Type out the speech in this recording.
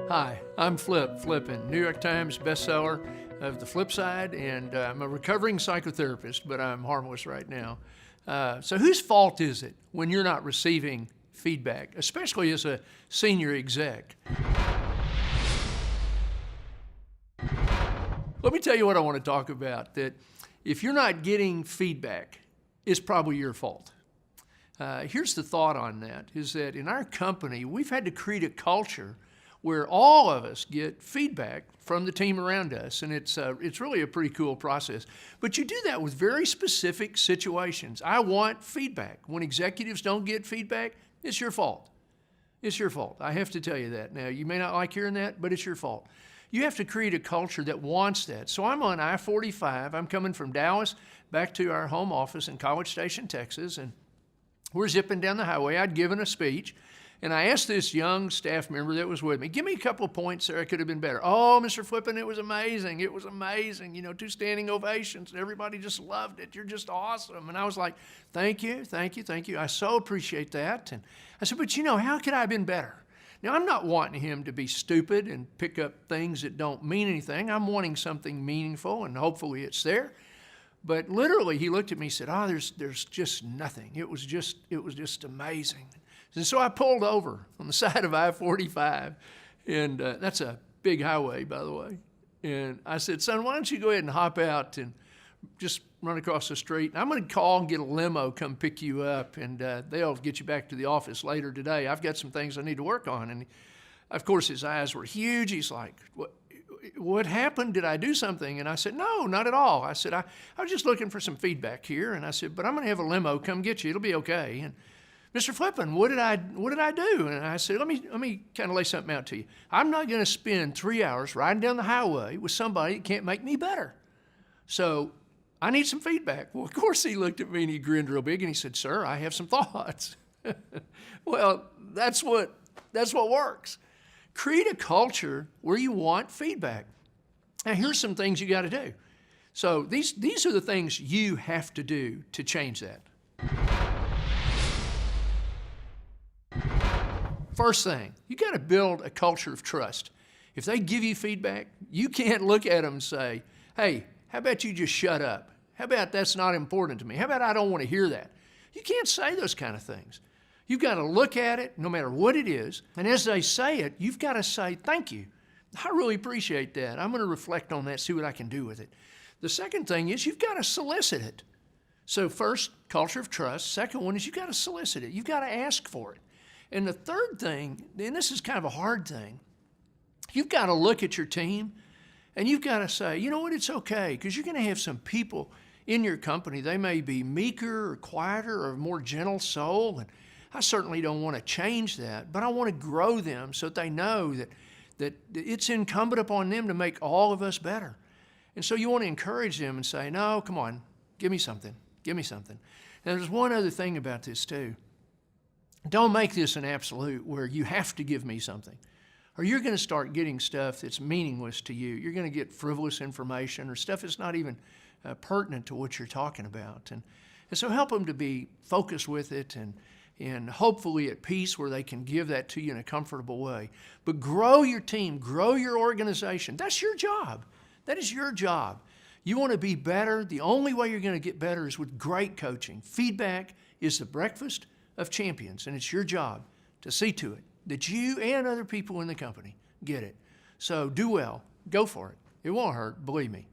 Hi, I'm Flippin, New York Times bestseller of The Flip Side, and I'm a recovering psychotherapist, but I'm harmless right now. So whose fault is it when you're not receiving feedback, especially as a senior exec? Let me tell you what I want to talk about, that if you're not getting feedback, it's probably your fault. Here's the thought on that, is that in our company, we've had to create a culture where all of us get feedback from the team around us, and it's really a pretty cool process. But you do that with very specific situations. I want feedback. When executives don't get feedback, it's your fault. It's your fault. I have to tell you that. Now, you may not like hearing that, but it's your fault. You have to create a culture that wants that. So I'm on I-45. I'm coming from Dallas back to our home office in College Station, Texas, and we're zipping down the highway. I'd given a speech, and I asked this young staff member that was with me, give me a couple of points there I could have been better. Oh, Mr. Flippin, it was amazing. It was amazing. You know, 2 standing ovations, and everybody just loved it. You're just awesome. And I was like, thank you, thank you, thank you. I so appreciate that. And I said, but you know, how could I have been better? Now, I'm not wanting him to be stupid and pick up things that don't mean anything. I'm wanting something meaningful, and hopefully it's there. But literally, he looked at me and said, oh, there's just nothing. It was just amazing. And so I pulled over on the side of I-45, and that's a big highway, by the way. And I said, son, why don't you go ahead and hop out and just run across the street. And I'm going to call and get a limo, come pick you up, and they'll get you back to the office later today. I've got some things I need to work on. And of course, his eyes were huge. He's like, what happened? Did I do something? And I said, no, not at all. I said, I was just looking for some feedback here. And I said, but I'm going to have a limo come get you. It'll be okay. And Mr. Flippin, what did I do? And I said, let me kind of lay something out to you. I'm not going to spend 3 hours riding down the highway with somebody that can't make me better. So I need some feedback. Well, of course, he looked at me and he grinned real big and he said, sir, I have some thoughts. Well, that's what works. Create a culture where you want feedback. Now, here's some things you got to do. So these are the things you have to do to change that. First thing, you got to build a culture of trust. If they give you feedback, you can't look at them and say, hey, how about you just shut up? How about that's not important to me? How about I don't want to hear that? You can't say those kind of things. You've got to look at it no matter what it is. And as they say it, you've got to say, thank you. I really appreciate that. I'm going to reflect on that, see what I can do with it. The second thing is you've got to solicit it. So first, culture of trust. Second one is you've got to solicit it. You've got to ask for it. And the third thing, and this is kind of a hard thing, you've got to look at your team and you've got to say, you know what, it's okay, because you're going to have some people in your company. They may be meeker or quieter or more gentle soul, and I certainly don't want to change that, but I want to grow them so that they know that it's incumbent upon them to make all of us better. And so you want to encourage them and say, no, come on, give me something, give me something. Now, there's one other thing about this too. Don't make this an absolute where you have to give me something, or you're going to start getting stuff that's meaningless to you. You're going to get frivolous information or stuff that's not even pertinent to what you're talking about. And so help them to be focused with it and hopefully at peace where they can give that to you in a comfortable way. But grow your team, grow your organization. That's your job. That is your job. You want to be better. The only way you're going to get better is with great coaching. Feedback is the breakfast of champions, and it's your job to see to it that you and other people in the company get it. So do well. Go for it. It won't hurt, believe me.